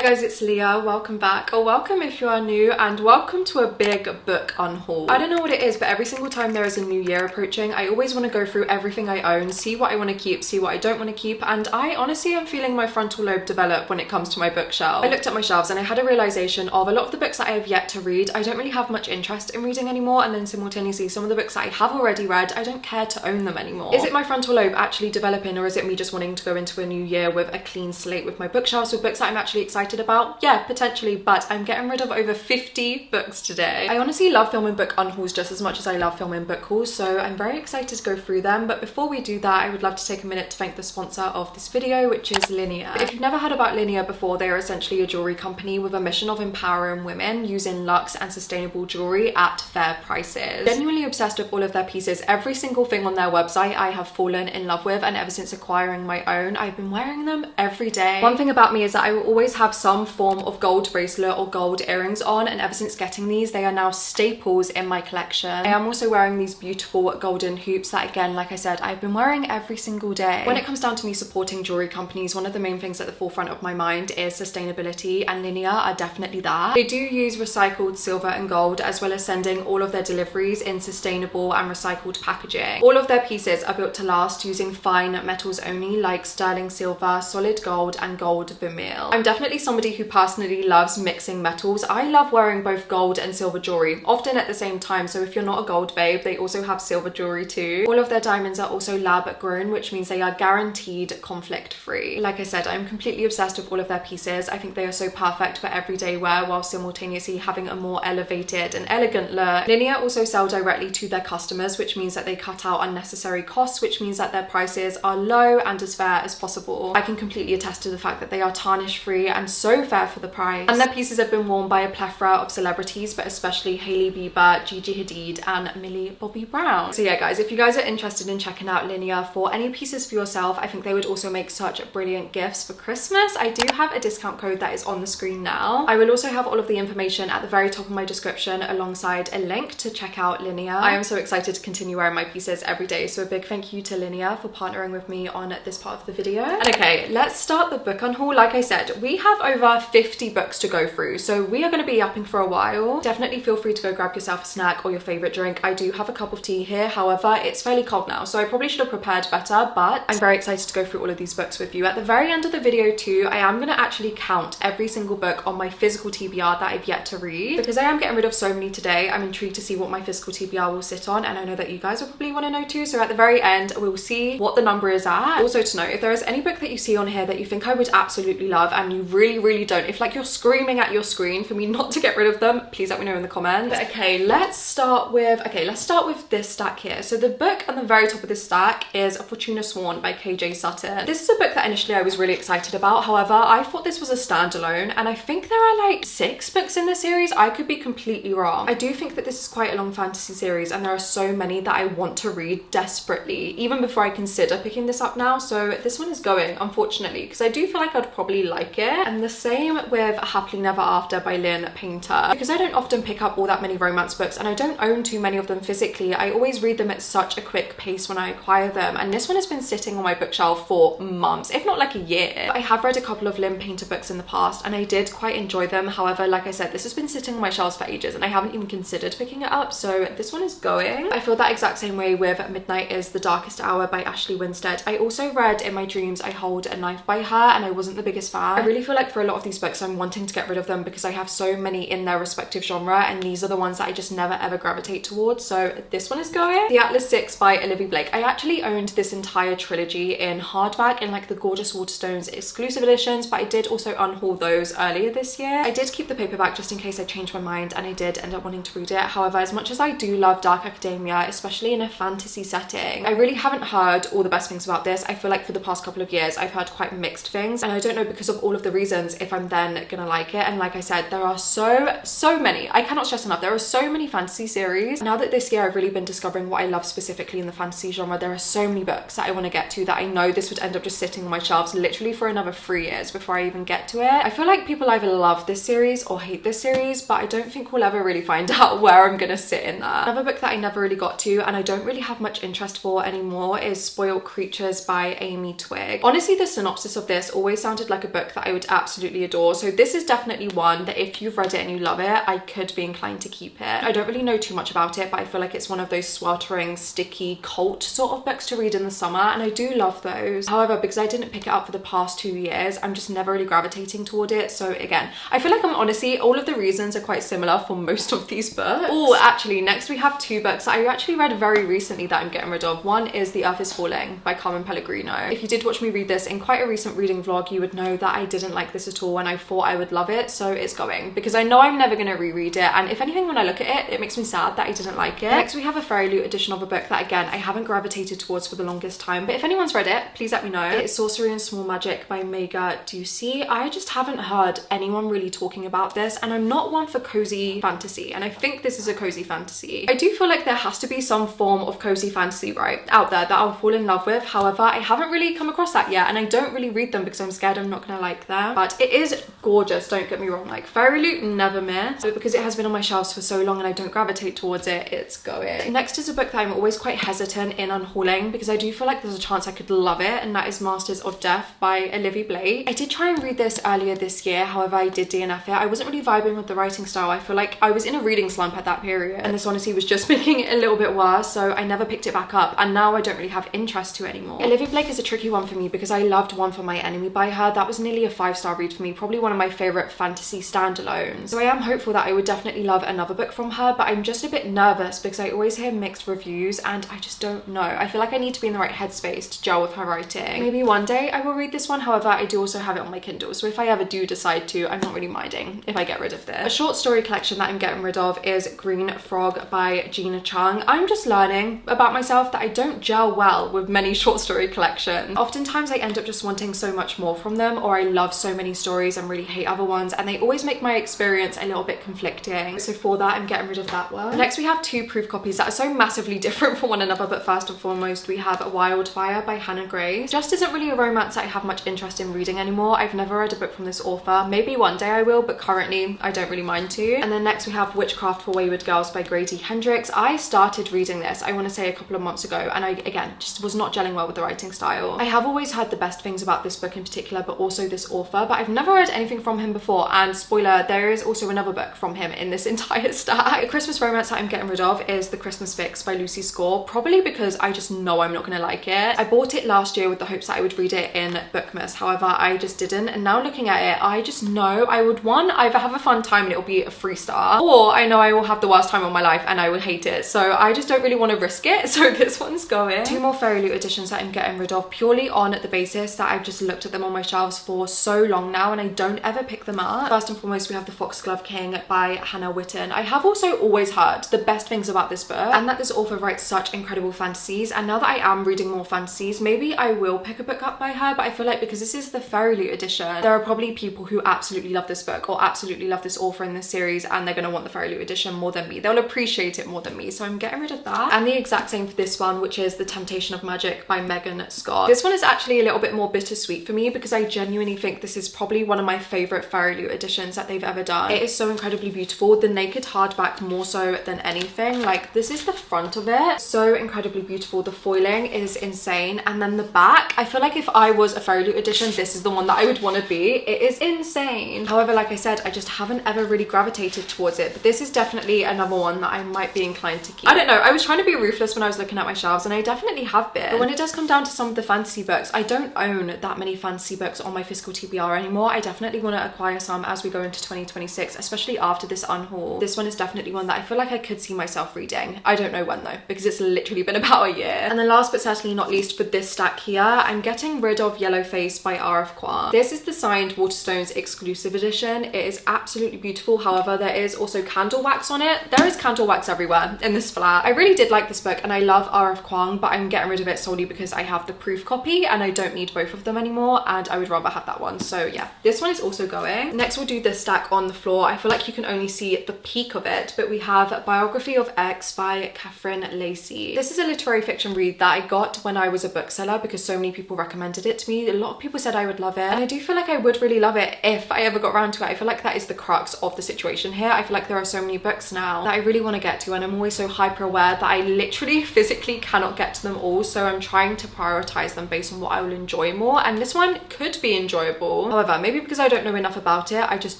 guys, it's Leah. Welcome back, or welcome if you are new, and welcome to a big book unhaul. I don't know what it is, but every single time there is a new year approaching, I always want to go through everything I own, see what I want to keep, see what I don't want to keep, and I honestly am feeling my frontal lobe develop when it comes to my bookshelf. I looked at my shelves and I had a realization of a lot of the books that I have yet to read, I don't really have much interest in reading anymore, and then simultaneously some of the books that I have already read, I don't care to own them anymore. Is it my frontal lobe actually developing, or is it me just wanting to go into a new year with a clean slate with my bookshelves, with books that I'm actually excited about? Yeah, potentially, but I'm getting rid of over 50 books today. I honestly love filming book unhauls just as much as I love filming book hauls, so I'm very excited to go through them. But before we do that, I would love to take a minute to thank the sponsor of this video, which is Linjer. If you've never heard about Linjer before, they are essentially a jewelry company with a mission of empowering women using luxe and sustainable jewelry at fair prices. Genuinely obsessed with all of their pieces. Every single thing on their website I have fallen in love with, and ever since acquiring my own, I've been wearing them every day. One thing about me is that I will always have some form of gold bracelet or gold earrings on, and ever since getting these, they are now staples in my collection. I am also wearing these beautiful golden hoops that, again, like I said, I've been wearing every single day. When it comes down to me supporting jewelry companies, one of the main things at the forefront of my mind is sustainability, and Linjer are definitely that. They do use recycled silver and gold, as well as sending all of their deliveries in sustainable and recycled packaging. All of their pieces are built to last using fine metals only, like sterling silver, solid gold, and gold vermeil. I'm definitely somebody who personally loves mixing metals. I love wearing both gold and silver jewelry, often at the same time, so if you're not a gold babe, they also have silver jewelry too. All of their diamonds are also lab grown, which means they are guaranteed conflict free. Like I said, I'm completely obsessed with all of their pieces. I think they are so perfect for everyday wear while simultaneously having a more elevated and elegant look. Linjer also sell directly to their customers, which means that they cut out unnecessary costs, which means that their prices are low and as fair as possible. I can completely attest to the fact that they are tarnish free and so fair for the price. And their pieces have been worn by a plethora of celebrities, but especially Hailey Bieber, Gigi Hadid, and Millie Bobby Brown. So yeah guys, if you guys are interested in checking out Linjer for any pieces for yourself, I think they would also make such brilliant gifts for Christmas. I do have a discount code that is on the screen now. I will also have all of the information at the very top of my description alongside a link to check out Linjer. I am so excited to continue wearing my pieces every day, so a big thank you to Linjer for partnering with me on this part of the video. And okay, let's start the book unhaul. Like I said, we have over 50 books to go through, so we are going to be yapping for a while. Definitely feel free to go grab yourself a snack or your favorite drink. I do have a cup of tea here, however it's fairly cold now, so I probably should have prepared better, but I'm very excited to go through all of these books with you. At the very end of the video too, I am going to actually count every single book on my physical TBR that I've yet to read, because I am getting rid of so many today. I'm intrigued to see what my physical TBR will sit on, and I know that you guys will probably want to know too, so at the very end we will see what the number is at. Also to note, if there is any book that you see on here that you think I would absolutely love and you really don't, if like you're screaming at your screen for me not to get rid of them, please let me know in the comments. But okay, let's start with this stack here. So the book on the very top of this stack is Fortuna Sworn by KJ Sutton. This is a book that initially I was really excited about, however I thought this was a standalone, and I think there are like 6 books in the series. I could be completely wrong. I do think that this is quite a long fantasy series, and there are so many that I want to read desperately even before I consider picking this up now, so this one is going, unfortunately, because I do feel like I'd probably like it. And the same with Happily Never After by Lynn Painter. Because I don't often pick up all that many romance books, and I don't own too many of them physically, I always read them at such a quick pace when I acquire them, and this one has been sitting on my bookshelf for months, if not like a year. I have read a couple of Lynn Painter books in the past, and I did quite enjoy them. However, like I said, this has been sitting on my shelves for ages, and I haven't even considered picking it up, so this one is going. I feel that exact same way with Midnight is the Darkest Hour by Ashley Winstead. I also read In My Dreams I Hold a Knife by her, and I wasn't the biggest fan. I really feel like for a lot of these books I'm wanting to get rid of them because I have so many in their respective genre, and these are the ones that I just never ever gravitate towards, so this one is going. The Atlas 6 by Olivia Blake. I actually owned this entire trilogy in hardback in like the gorgeous Waterstones exclusive editions, but I did also unhaul those earlier this year. I did keep the paperback just in case I changed my mind, and I did end up wanting to read it. However, as much as I do love dark academia, especially in a fantasy setting, I really haven't heard all the best things about this. I feel like for the past couple of years I've heard quite mixed things, and I don't know because of all of the reasons if I'm then gonna like it. And like I said, there are so many, I cannot stress enough, there are so many fantasy series. Now that this year I've really been discovering what I love specifically in the fantasy genre, there are so many books that I want to get to that I know this would end up just sitting on my shelves literally for another 3 years before I even get to it. I feel like people either love this series or hate this series, but I don't think we'll ever really find out where I'm gonna sit in that. Another book that I never really got to, and I don't really have much interest for anymore, is Spoiled Creatures by Amy Twigg. Honestly, the synopsis of this always sounded like a book that I would absolutely absolutely adore. So this is definitely one that if you've read it and you love it, I could be inclined to keep it. I don't really know too much about it, but I feel like it's one of those sweltering, sticky, cult sort of books to read in the summer, and I do love those. However, because I didn't pick it up for the past 2 years, I'm just never really gravitating toward it. So again, I feel like I'm honestly, all of the reasons are quite similar for most of these books. Oh, actually, next we have 2 books that I actually read very recently that I'm getting rid of. One is The Earth is Falling by Carmen Pellegrino. If you did watch me read this in quite a recent reading vlog, you would know that I didn't like this at all and I thought I would love it, so it's going, because I know I'm never going to reread it, and if anything, when I look at it, it makes me sad that I didn't like it. Next we have a Fairy Loot edition of a book that again I haven't gravitated towards for the longest time, but if anyone's read it, please let me know. It's Sorcery and Small Magic by Mega Ducey. I just haven't heard anyone really talking about this, and I'm not one for cozy fantasy, and I think this is a cozy fantasy. I do feel like there has to be some form of cozy fantasy right out there that I'll fall in love with. However, I haven't really come across that yet, and I don't really read them because I'm scared I'm not gonna like them. But it is gorgeous, don't get me wrong. Like, Fairy Loot never miss, but because it has been on my shelves for so long and I don't gravitate towards it, it's going. Next is a book that I'm always quite hesitant in unhauling because I do feel like there's a chance I could love it, and that is Masters of Death by Olivia Blake. I did try and read this earlier this year, however I did DNF it. I wasn't really vibing with the writing style. I feel like I was in a reading slump at that period, and this honestly was just making it a little bit worse, so I never picked it back up, and now I don't really have interest to it anymore. Olivia Blake is a tricky one for me because I loved One for My Enemy by her. That was nearly a 5-star read for me, probably one of my favourite fantasy standalones. So I am hopeful that I would definitely love another book from her, but I'm just a bit nervous because I always hear mixed reviews and I just don't know. I feel like I need to be in the right headspace to gel with her writing. Maybe one day I will read this one. However, I do also have it on my Kindle, so if I ever do decide to, I'm not really minding if I get rid of this. A short story collection that I'm getting rid of is Green Frog by Gina Chung. I'm just learning about myself that I don't gel well with many short story collections. Oftentimes I end up just wanting so much more from them, or I love so many stories and really hate other ones, and they always make my experience a little bit conflicting. So for that, I'm getting rid of that one. Next we have 2 proof copies that are so massively different from one another, but first and foremost we have Wildfire by Hannah Grace. Just isn't really a romance that I have much interest in reading anymore. I've never read a book from this author. Maybe one day I will, but currently I don't really mind to. And then next we have Witchcraft for Wayward Girls by Grady Hendrix. I started reading this, I want to say a couple of months ago, and I again just was not gelling well with the writing style. I have always heard the best things about this book in particular, but also this author, but I've never read anything from him before, and spoiler, there is also another book from him in this entire stack. A Christmas romance that I'm getting rid of is The Christmas Fix by Lucy Score, probably because I just know I'm not gonna like it. I bought it last year with the hopes that I would read it in Bookmas, however I just didn't, and now looking at it, I just know I would, one, either have a fun time and it'll be a 3-star, or I know I will have the worst time of my life and I would hate it, so I just don't really want to risk it, so this one's going. 2 more Fairy Loot editions that I'm getting rid of purely on the basis that I've just looked at them on my shelves for so long now and I don't ever pick them up. First and foremost we have The Foxglove King by Hannah Witten. I have also always heard the best things about this book, and that this author writes such incredible fantasies, and now that I am reading more fantasies, maybe I will pick a book up by her, but I feel like because this is the Fairy Loot edition, there are probably people who absolutely love this book or absolutely love this author in this series, and they're going to want the Fairy Loot edition more than me. They'll appreciate it more than me, so I'm getting rid of that. And the exact same for this one, which is The Temptation of Magic by Megan Scott. This one is actually a little bit more bittersweet for me because I genuinely think this is probably one of my favourite Fairy Loot editions that they've ever done. It is so incredibly beautiful. The naked hardback more so than anything. Like, this is the front of it. So incredibly beautiful. The foiling is insane. And then the back, I feel like if I was a Fairy Loot edition, this is the one that I would want to be. It is insane. However, like I said, I just haven't ever really gravitated towards it. But this is definitely another one that I might be inclined to keep. I don't know. I was trying to be ruthless when I was looking at my shelves, and I definitely have been. But when it does come down to some of the fantasy books, I don't own that many fantasy books on my physical TBR anymore. I definitely want to acquire some as we go into 2026, especially after this unhaul. This one is definitely one that I feel like I could see myself reading. I don't know when though, because it's literally been about a year. And then last but certainly not least for this stack here, I'm getting rid of Yellowface by R.F. Kuang. This is the signed Waterstones exclusive edition. It is absolutely beautiful. However, there is also candle wax on it. There is candle wax everywhere in this flat. I really did like this book and I love R.F. Kuang, but I'm getting rid of it solely because I have the proof copy and I don't need both of them anymore, and I would rather have that one. So yeah, this one is also going. Next we'll do this stack on the floor. I feel like you can only see the peak of it, but we have Biography of X by Catherine Lacey. This is a literary fiction read that I got when I was a bookseller because so many people recommended it to me. A lot of people said I would love it, and I do feel like I would really love it if I ever got around to it. I feel like that is the crux of the situation here. I feel like there are so many books now that I really want to get to, and I'm always so hyper aware that I literally physically cannot get to them all, so I'm trying to prioritize them based on what I will enjoy more, and this one could be enjoyable. However, However, maybe because I don't know enough about it, I just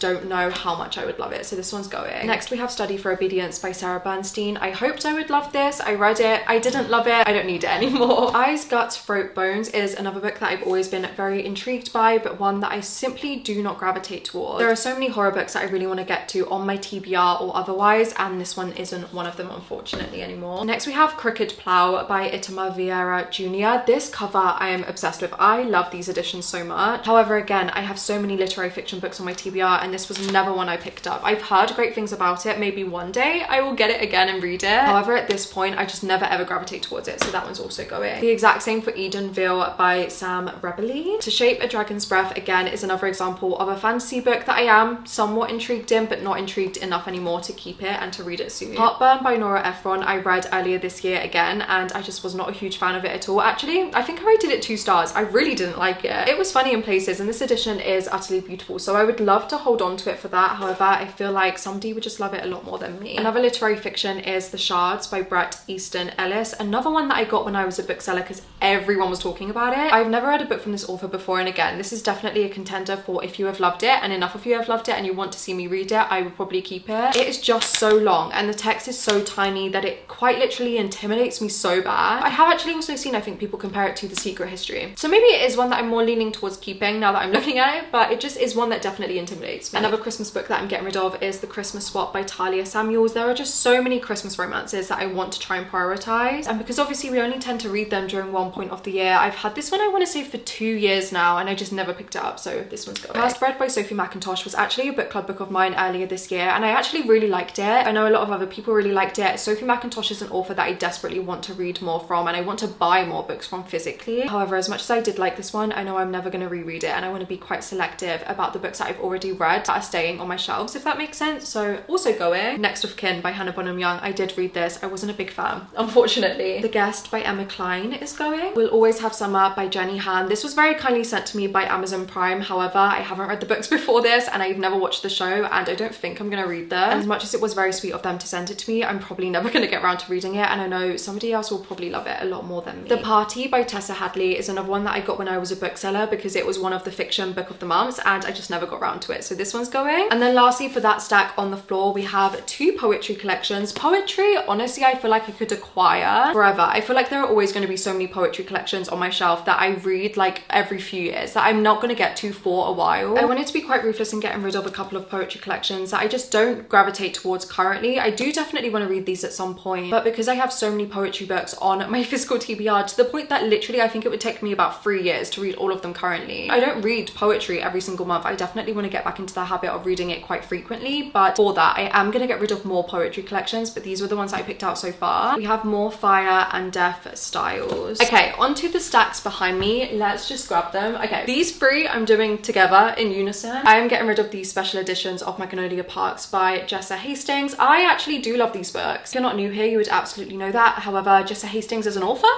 don't know how much I would love it. So this one's going. Next we have Study for Obedience by Sarah Bernstein. I hoped I would love this. I read it. I didn't love it. I don't need it anymore. Eyes, Guts, Throat, Bones is another book that I've always been very intrigued by, but one that I simply do not gravitate towards. There are so many horror books that I really want to get to on my TBR or otherwise, and this one isn't one of them, unfortunately, anymore. Next we have Crooked Plow by Itamar Vieira Jr. This cover I am obsessed with. I love these editions so much. However, again, I have so many literary fiction books on my TBR, and this was never one I picked up. I've heard great things about it. Maybe one day I will get it again and read it. However, at this point, I just never ever gravitate towards it, so that one's also going. The exact same for Edenville by Sam Rebelli. To Shape a Dragon's Breath, again, is another example of a fantasy book that I am somewhat intrigued in, but not intrigued enough anymore to keep it and to read it soon. Heartburn by Nora Ephron I read earlier this year again, and I just was not a huge fan of it at all. Actually, I think I rated it 2 stars. I really didn't like it. It was funny in places, and this edition is utterly beautiful, so I would love to hold on to it for that. However, I feel like somebody would just love it a lot more than me. Another literary fiction is The Shards by Bret Easton Ellis. Another one that I got when I was a bookseller because everyone was talking about it. I've never read a book from this author before, and again, this is definitely a contender for if you have loved it, and enough of you have loved it and you want to see me read it, I would probably keep it. It is just so long, and the text is so tiny that it quite literally intimidates me so bad. I have actually also seen, I think, people compare it to The Secret History, so maybe it is one that I'm more leaning towards keeping now that I'm looking at it, but it just is one that definitely intimidates me. Another Christmas book that I'm getting rid of is The Christmas Swap by Talia Samuels. There are just so many Christmas romances that I want to try and prioritize, and because obviously we only tend to read them during one point of the year, I've had this one I want to say for 2 years now, and I just never picked it up, so this one's going. First Read by Sophie McIntosh was actually a book club book of mine earlier this year, and I actually really liked it. I know a lot of other people really liked it. Sophie McIntosh is an author that I desperately want to read more from, and I want to buy more books from physically. However, as much as I did like this one, I know I'm never going to reread it, and I want to be quite selective about the books that I've already read that are staying on my shelves, if that makes sense. So also going. Next of Kin by Hannah Bonham Young. I did read this. I wasn't a big fan, unfortunately. The Guest by Emma Klein is going. We'll Always Have Summer by Jenny Han. This was very kindly sent to me by Amazon Prime. However, I haven't read the books before this, and I've never watched the show, and I don't think I'm going to read them. And as much as it was very sweet of them to send it to me, I'm probably never going to get around to reading it, and I know somebody else will probably love it a lot more than me. The Party by Tessa Hadley is another one that I got when I was a bookseller because it was one of the fiction book of the months, and I just never got around to it, so this one's going. And then lastly, for that stack on the floor, we have 2 poetry collections. Poetry, honestly, I feel like I could acquire forever. I feel like there are always going to be so many poetry collections on my shelf that I read like every few years that I'm not going to get to for a while. I wanted to be quite ruthless in getting rid of a couple of poetry collections that I just don't gravitate towards currently. I do definitely want to read these at some point, but because I have so many poetry books on my physical TBR to the point that literally I think it would take me about 3 years to read all of them currently. I don't read poetry every single month. I definitely want to get back into the habit of reading it quite frequently, but for that I am going to get rid of more poetry collections, but these were the ones that I picked out so far. We have more Fire and Death styles. Okay, onto the stacks behind me. Let's just grab them. Okay, these 3 I'm doing together in unison. I am getting rid of these special editions of Magnolia Parks by Jessa Hastings. I actually do love these books. If you're not new here, you would absolutely know that. However, Jessa Hastings is an author.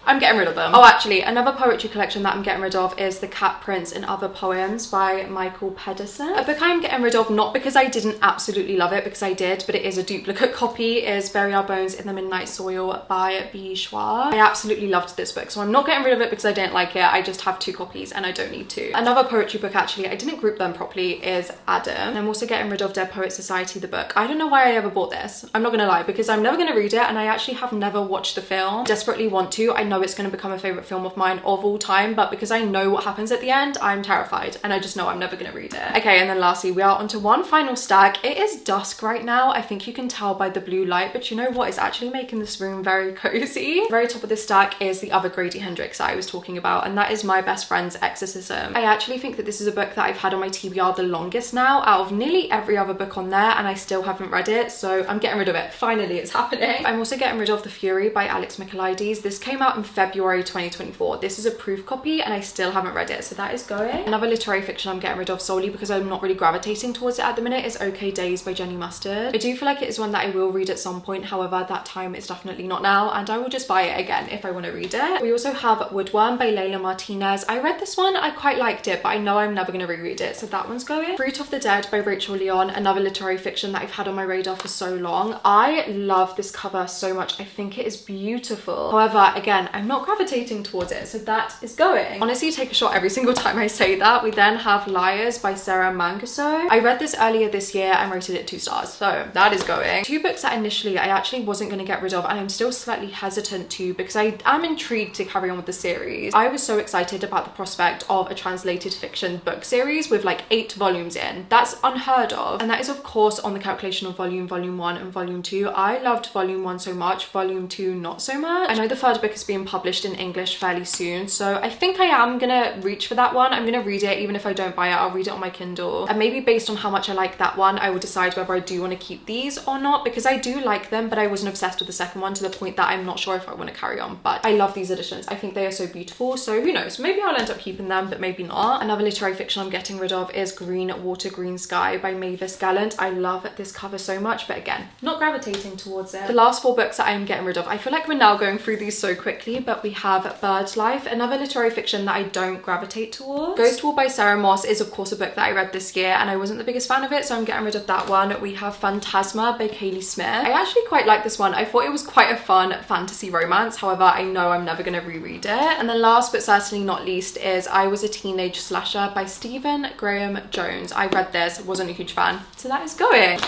I'm getting rid of them. Oh, actually, another poetry collection that I'm getting rid of is The Cat Prince and Other Poems by Michael Pedersen. A book I'm getting rid of, not because I didn't absolutely love it, because I did, but it is a duplicate copy, is Bury Our Bones in the Midnight Soil by B. Schwa. I absolutely loved this book, so I'm not getting rid of it because I didn't like it. I just have 2 copies and I don't need to. Another poetry book, actually, I didn't group them properly, is Adam. And I'm also getting rid of Dead Poets Society, the book. I don't know why I ever bought this. I'm not gonna lie, because I'm never gonna read it, and I actually have never watched the film. Desperately want to. I know it's gonna become a favorite film of mine of all time, but because I know what happens at the end, I'm terrified, and I just know I'm never gonna read it. Okay, and then lastly, we are onto one final stack. It is dusk right now. I think you can tell by the blue light, but you know what? It's actually making this room very cozy. The very top of this stack is the other Grady Hendrix that I was talking about, and that is My Best Friend's Exorcism. I actually think that this is a book that I've had on my TBR the longest now out of nearly every other book on there, and I still haven't read it, so I'm getting rid of it. Finally, it's happening. I'm also getting rid of The Fury by Alex Michaelides. This came out in February 2024. This is a proof copy and I still haven't read it, so that is going. Another literary fiction I'm getting rid of solely because I'm not really gravitating towards it at the minute is OK Days by Jenny Mustard. I do feel like it is one that I will read at some point, however that time is definitely not now, and I will just buy it again if I want to read it. We also have Woodworm by Layla Martinez. I read this one, I quite liked it, but I know I'm never going to reread it, so that one's going. Fruit of the Dead by Rachel Leon, another literary fiction that I've had on my radar for so long. I love this cover so much. I think it is beautiful. However, again, I'm not gravitating towards it, so that is going. Honestly, take a shot every single time I say that. We then have Liars by Sarah Manguso. I read this earlier this year and rated it 2 stars, so that is going. 2 books that initially I actually wasn't going to get rid of, and I'm still slightly hesitant to, because I am intrigued to carry on with the series. I was so excited about the prospect of a translated fiction book series with like 8 volumes in. That's unheard of, and that is of course on the calculation of volume 1 and volume 2. I loved volume 1 so much, volume 2 not so much. I know the 3rd book is being published in English fairly soon, so I think I am gonna reach for that one. I'm gonna read it. Even if I don't buy it, I'll read it on my Kindle, and maybe based on how much I like that one, I will decide whether I do want to keep these or not, because I do like them, but I wasn't obsessed with the second one to the point that I'm not sure if I want to carry on. But I love these editions. I think they are so beautiful, so who knows, maybe I'll end up keeping them, but maybe not. Another literary fiction I'm getting rid of is Green Water Green Sky by Mavis Gallant. I love this cover so much, but again, not gravitating towards it. The last 4 books that I am getting rid of, I feel like we're now going through these so quickly, but we have Bird's Life, another literary fiction that I don't gravitate towards. Ghost Wall by Sarah Moss is of course a book that I read this year, and I wasn't the biggest fan of it, so I'm getting rid of that one. We have Phantasma by Kaylee Smith. I actually quite like this one. I thought it was quite a fun fantasy romance, however I know I'm never going to reread it. And then last but certainly not least is I Was a Teenage Slasher by Stephen Graham Jones. I read this, wasn't a huge fan, so that is going.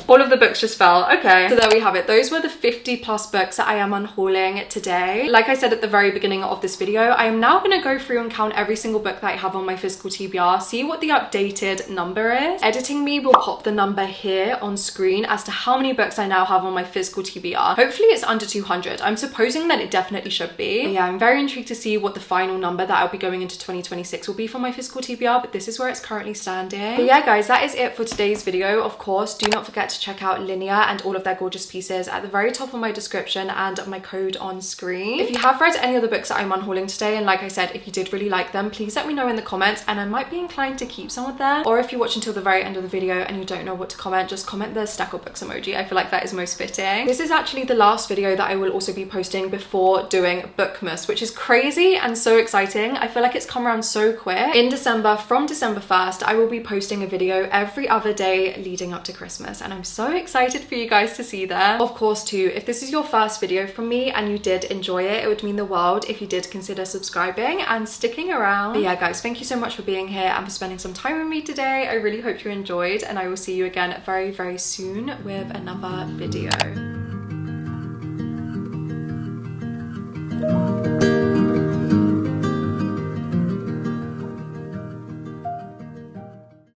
All of the books just fell. Okay, so there we have it. Those were the 50+ books that I am unhauling today. Like I said at the very beginning of this video, I am now going to go through and count every single book that I have on my physical TBR, see what the updated number is. Editing me will pop the number here on screen as to how many books I now have on my physical TBR. Hopefully it's under 200. I'm supposing that it definitely should be. But yeah, I'm very intrigued to see what the final number that I'll be going into 2026 will be for my physical TBR, but this is where it's currently standing. But yeah guys, that is it for today's video. Of course, do not forget to check out Linjer and all of their gorgeous pieces at the very top of my description and my code on screen. If you have read any of the books that I'm unhauling today, and like I said, if you did really like them, please let me know in the comments, and I might be inclined to keep some of them. Or if you watch until the very end of the video and you don't know what to comment, just comment the stack of books emoji. I feel like that is most fitting. This is actually the last video that I will also be posting before doing Bookmas, which is crazy and so exciting. I feel like it's come around so quick. In December, from December 1st, I will be posting a video every other day leading up to Christmas, and I'm so excited for you guys to see them. Of course too, if this is your first video from me and you did enjoy it, it would mean the world if you did consider subscribing and sticking around. But yeah guys, thank you so much for being here and for spending some time with me today. I really hope you enjoyed, and I will see you again very, very soon with another video.